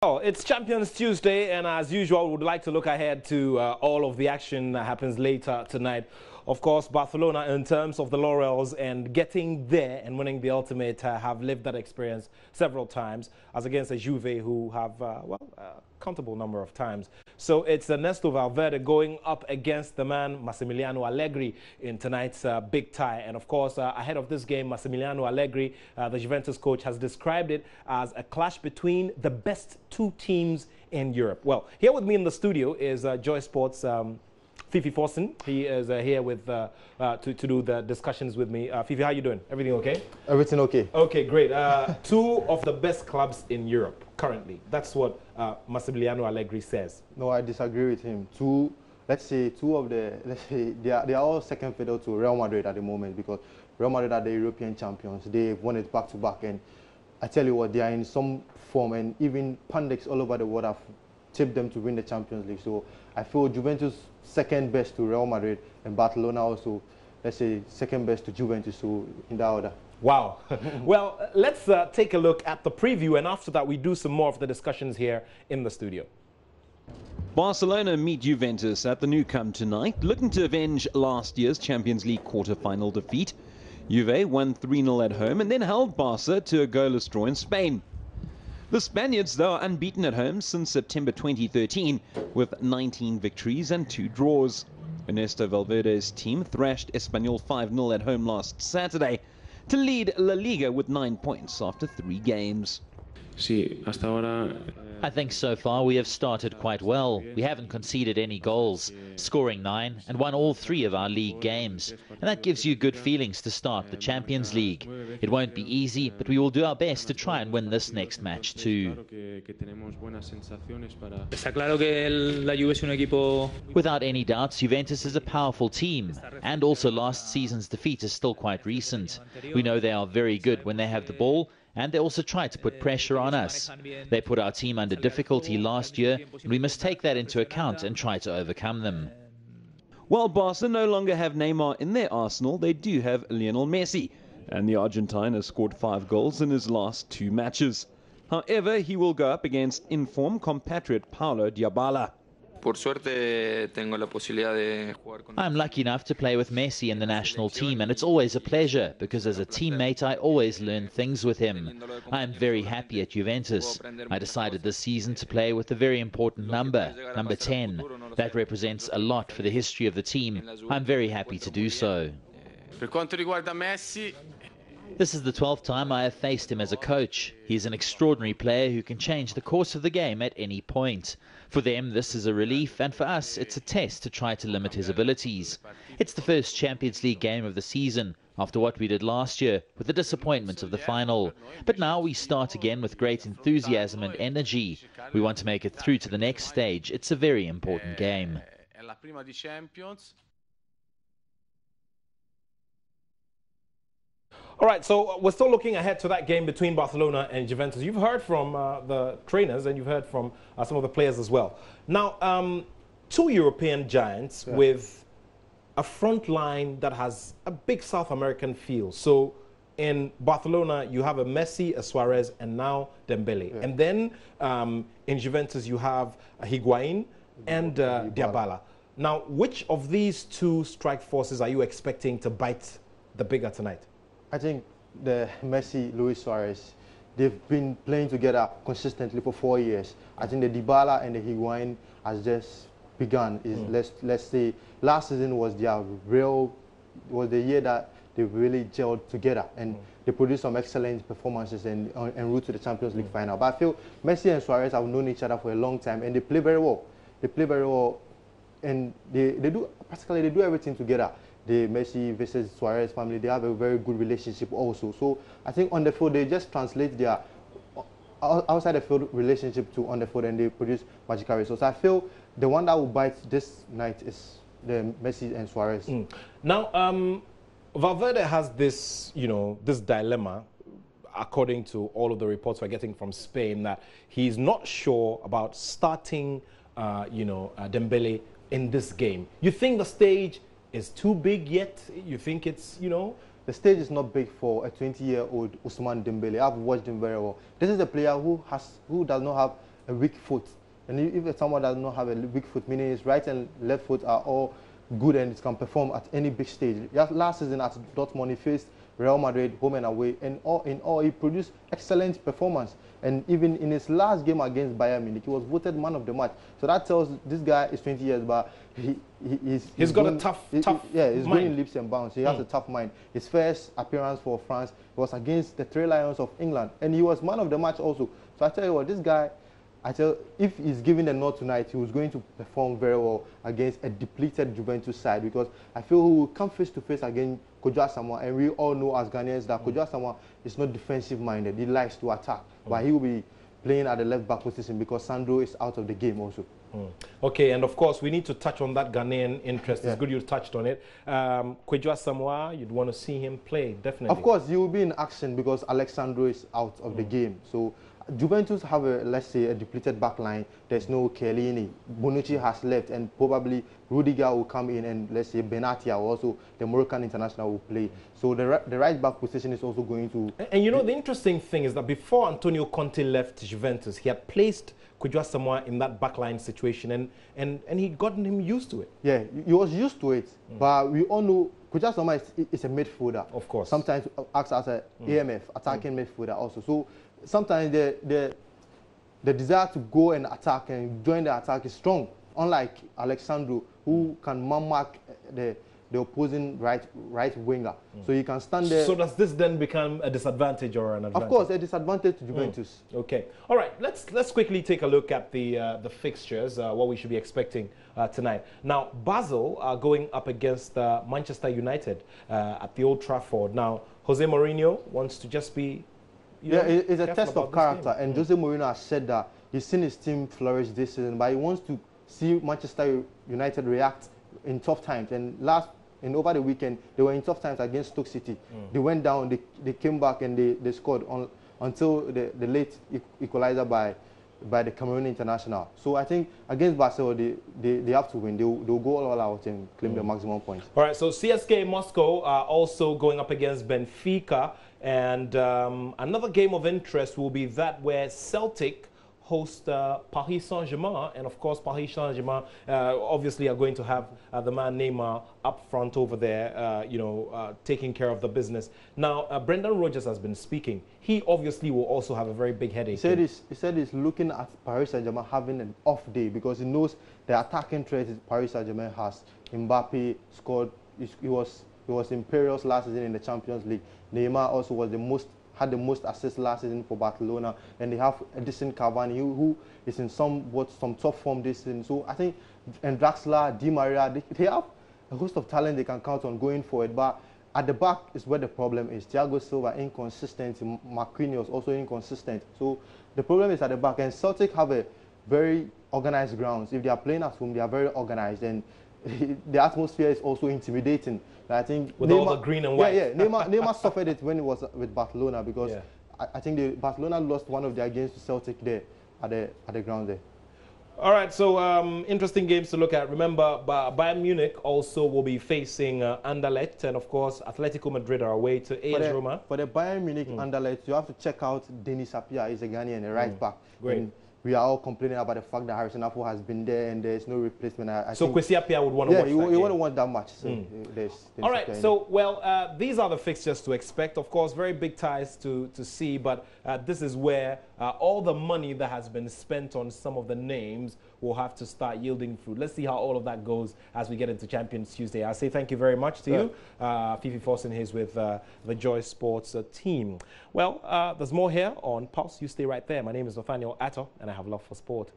Oh, it's Champions Tuesday, and as usual, we'd like to look ahead to all of the action that happens later tonight. Of course, Barcelona, in terms of the laurels and getting there and winning the ultimate, have lived that experience several times, as against a Juve who have, countable number of times. So it's Ernesto Valverde going up against the man Massimiliano Allegri in tonight's big tie. And of course, ahead of this game, Massimiliano Allegri, the Juventus coach, has described it as a clash between the best two teams in Europe. Well, here with me in the studio is Joy Sports' Fifi Forsen. He is here with to do the discussions with me. Fifi, how you doing? Everything okay? Everything okay. Okay, great. Two of the best clubs in Europe currently. That's what Massimiliano Allegri says. No, I disagree with him. Let's say they are all second fiddle to Real Madrid at the moment, because Real Madrid are the European champions. They've won it back to back, and I tell you what, they are in some form, and even pundits all over the world have tipped them to win the Champions League. So I feel Juventus second best to Real Madrid, and Barcelona also, let's say, second best to Juventus, so in that order. Wow. Well, let's take a look at the preview, and after that we do some more of the discussions here in the studio. Barcelona meet Juventus at the Nou Camp tonight, looking to avenge last year's Champions League quarter-final defeat. Juve won 3-0 at home and then held Barca to a goalless draw in Spain. The Spaniards, though, are unbeaten at home since September 2013, with 19 victories and 2 draws. Ernesto Valverde's team thrashed Espanyol 5-0 at home last Saturday to lead La Liga with 9 points after 3 games. I think so far we have started quite well. We haven't conceded any goals, scoring 9 and won all 3 of our league games. And that gives you good feelings to start the Champions League. It won't be easy, but we will do our best to try and win this next match too. Without any doubts, Juventus is a powerful team, and also last season's defeat is still quite recent. We know they are very good when they have the ball, and they also try to put pressure on us. They put our team under difficulty last year, and we must take that into account and try to overcome them. While Barca no longer have Neymar in their arsenal, they do have Lionel Messi, and the Argentine has scored 5 goals in his last 2 matches. However, he will go up against informed compatriot Paulo Dybala. I'm lucky enough to play with Messi in the national team, and it's always a pleasure, because as a teammate I always learn things with him. I am very happy at Juventus. I decided this season to play with a very important number 10. That represents a lot for the history of the team. I'm very happy to do so. This is the 12th time I have faced him as a coach. He is an extraordinary player who can change the course of the game at any point. For them, this is a relief, and for us, it's a test to try to limit his abilities. It's the first Champions League game of the season, after what we did last year, with the disappointment of the final. But now we start again with great enthusiasm and energy. We want to make it through to the next stage. It's a very important game. All right, so we're still looking ahead to that game between Barcelona and Juventus. You've heard from the trainers, and you've heard from some of the players as well. Now, 2 European giants with a front line that has a big South American feel. So in Barcelona, you have a Messi, a Suarez, and now Dembele. Yeah. And then in Juventus, you have a Higuain and Dybala. Now, which of these 2 strike forces are you expecting to bite the bigger tonight? I think the Messi, Luis Suarez, they've been playing together consistently for 4 years. I think the Dybala and the Higuain has just begun. Let's say last season was the year that they really gelled together, and they produced some excellent performances and en route to the Champions League final. But I feel Messi and Suarez have known each other for a long time, and they play very well. They play very well, and they do everything together. The Messi versus Suarez family, they have a very good relationship also. So I think on the field, they just translate their outside the field relationship to on the field, and they produce magical results. I feel the one that will bite this night is the Messi and Suarez. Now, Valverde has this, this dilemma, according to all of the reports we're getting from Spain, that he's not sure about starting, Dembele in this game. You think the stage is too big yet? You think it's, The stage is not big for a 20-year-old Ousmane Dembele. I've watched him very well. This is a player who does not have a weak foot. And if someone does not have a weak foot, meaning his right and left foot are all good and it can perform at any big stage. Last season at Dortmund, he faced Real Madrid home and away, and in all he produced excellent performance. And even in his last game against Bayern Munich, he was voted man of the match. So that tells this guy is 20 years, but he's got a tough he's mind. going in leaps and bounds. He has a tough mind. His first appearance for France was against the Three Lions of England, and he was man of the match also. So I tell you what, this guy, if he's given the nod tonight, he was going to perform very well against a depleted Juventus side, because I feel he will come face to face against Kodjo Asamoah, and we all know as Ghanaians that Kodjo Asamoah is not defensive minded. He likes to attack, but he will be playing at the left back position because Sandro is out of the game also. Okay, and of course we need to touch on that Ghanaian interest. It's good you touched on it. Kodjo Asamoah, you'd want to see him play, definitely. Of course, he will be in action because Alexandro is out of the game. So Juventus have let's say, a depleted back line. There's no Chiellini. Bonucci has left, and probably Rudiger will come in, and let's say Benatia, also the Moroccan international, will play. So the right back position is also going to... And you know, the interesting thing is that before Antonio Conte left Juventus, he had placed Kodjo Asamoah in that backline situation, and he gotten him used to it. Yeah, he was used to it, but we all know Kodjo Asamoah is a midfielder. Of course. Sometimes acts as an AMF, attacking midfielder also. So sometimes the desire to go and attack and join the attack is strong, unlike Alexandro, who can mark the opposing right winger. So you can stand there. So does this then become a disadvantage or an advantage? Of course, a disadvantage to Juventus. Okay. All right. Let's quickly take a look at the fixtures, what we should be expecting tonight. Now, Basel are going up against Manchester United at the Old Trafford. Now, Jose Mourinho wants to just be... it's a test of character, and Jose Mourinho has said that he's seen his team flourish this season, but he wants to see Manchester United react in tough times. And over the weekend, they were in tough times against Stoke City. They went down, they came back, and they scored until the late equalizer by the Cameroon international. So I think against Barcelona, they have to win. They'll go all out and claim the maximum points. All right, so CSKA Moscow are also going up against Benfica. And another game of interest will be that where Celtic host Paris Saint-Germain, and of course Paris Saint-Germain obviously are going to have the man Neymar up front over there, taking care of the business. Now, Brendan Rodgers has been speaking. He obviously will also have a very big headache. He said he's looking at Paris Saint-Germain having an off day because he knows the attacking threat Paris Saint-Germain has. Mbappe scored. He was imperious last season in the Champions League. Neymar also was had the most assists last season for Barcelona, and they have Edison Cavani, who is in some top form this season. So I think, and Draxler, Di Maria, they have a host of talent they can count on going forward. But at the back is where the problem is. Thiago Silva inconsistent, Marquinhos also inconsistent. So the problem is at the back, and Celtic have a very organized grounds. If they are playing at home, they are very organized, and the atmosphere is also intimidating. I think with all the green and white. Yeah. Neymar suffered it when he was with Barcelona because I think Barcelona lost one of their games to Celtic there at the ground there. All right, so interesting games to look at. Remember, Bayern Munich also will be facing Anderlecht, and of course, Atletico Madrid are away to AS Roma. For the Bayern Munich Anderlecht, you have to check out Denis Appiah. He's a Ghanaian, a right back. Great. And we are all complaining about the fact that Harrison Afful has been there and there's no replacement. So Kwesi Appiah would want to watch that game. You wouldn't want that much. So all right, so, well, these are the fixtures to expect. Of course, very big ties to see, but this is where all the money that has been spent on some of the names will have to start yielding fruit. Let's see how all of that goes as we get into Champions Tuesday. I say thank you very much to you. Fifi Forsen is with the Joy Sports team. Well, there's more here on Pulse. You stay right there. My name is Nathaniel Atto, and I have love for sport.